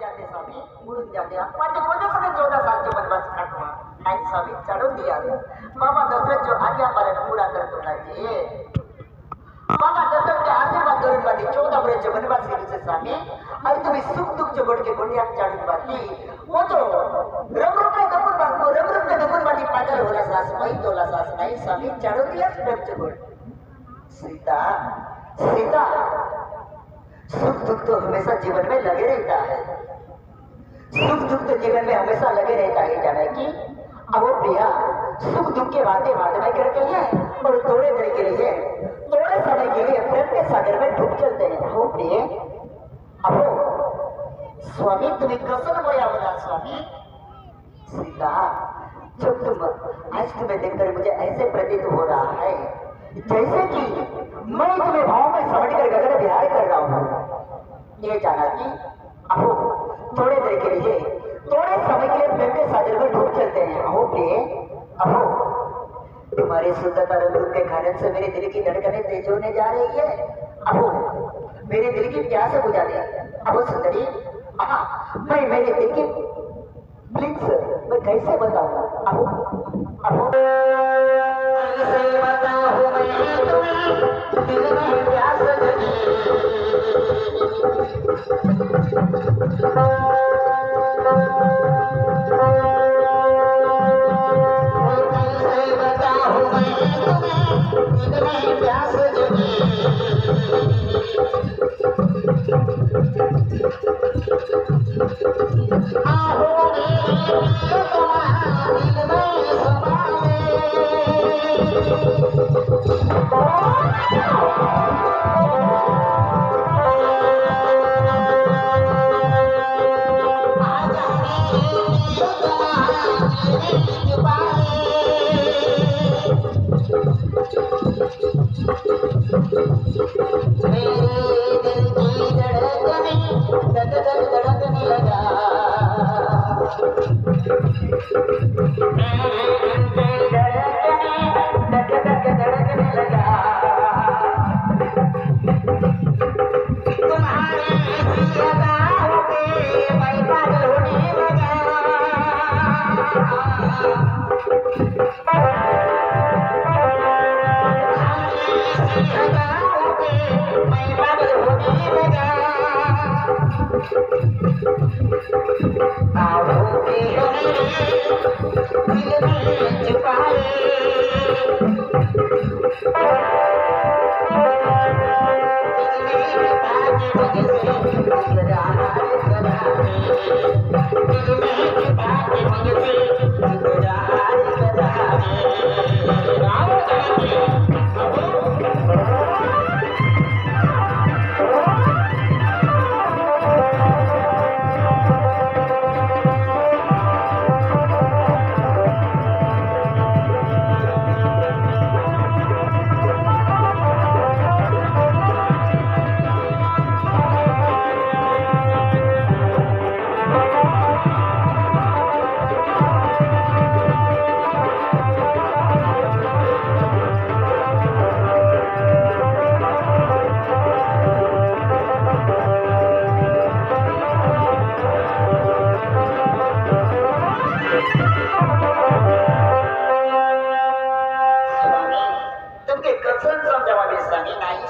जाते स्वामी उड़ून जाते माझे कोणाकडे 14 सालचे वनवास काटवा नाही स्वामी चढून दिया बाबा दशरथ जो आज्ञा पालन पूरा करतो राजे बाबा दशरथ के आशीर्वाद करून वाली 14 वर्ष वनवास केले स्वामी आणि तुम्ही सुख दुःख गोडके गोंडिया चढून वाली वो तो रमरूप दगुन वाली पागल होला सास वही तोला सास नाही स्वामी चढून दिया प्रेम गोड सीता सीता सुख दुख तो हमेशा जीवन में लगे रहता है सुख दुख तो जीवन में हमेशा लगे रहता है जाना कि अब वो प्रिया सुख दुख के बातें बाद में करके लिए और थोड़े देर के लिए थोड़े समय के लिए प्रेम के सागर में डूब चलते हैं हो प्रिय अब स्वामी तुम्हें कसम बोया बोला स्वामी सीता जब तुम आज तुम्हें देखकर मुझे ऐसे प्रतीत हो रहा है जैसे कि मैं तुम्हें भाव में समझ कर गगन विहार कर रहा हूँ ये जाना कि अहो थोड़े देर के लिए थोड़े समय के लिए प्रेम के सागर में डूब चलते हैं अहो प्रिय अहो तुम्हारी सुंदरता रूप के कारण से मेरे दिल की धड़कनें तेज होने जा रही है अहो मेरे दिल की प्यास बुझा दे अहो सुंदरी मैं मेरे दिल की प्लीज मैं कैसे बताऊंगा अहो अहो कैसे बताऊं मैं तुम्हें दिल में प्यास जगी कैसे बताऊं मैं तुम्हें दिल में प्यास जगी आओ तो तुम्हारा दिल में समाए धड़कने लगा तुम्हारे अदाओं पे मैं पागल होने लगा अदाओं पे मैं पागल होने लगा आओ के दिल में छुपाए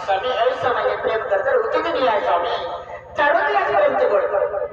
स्वामी ऐसा मैंने प्रेम कर उचित नहीं है स्वामी चढ़ो दिया प्रेम से बोल स्वामी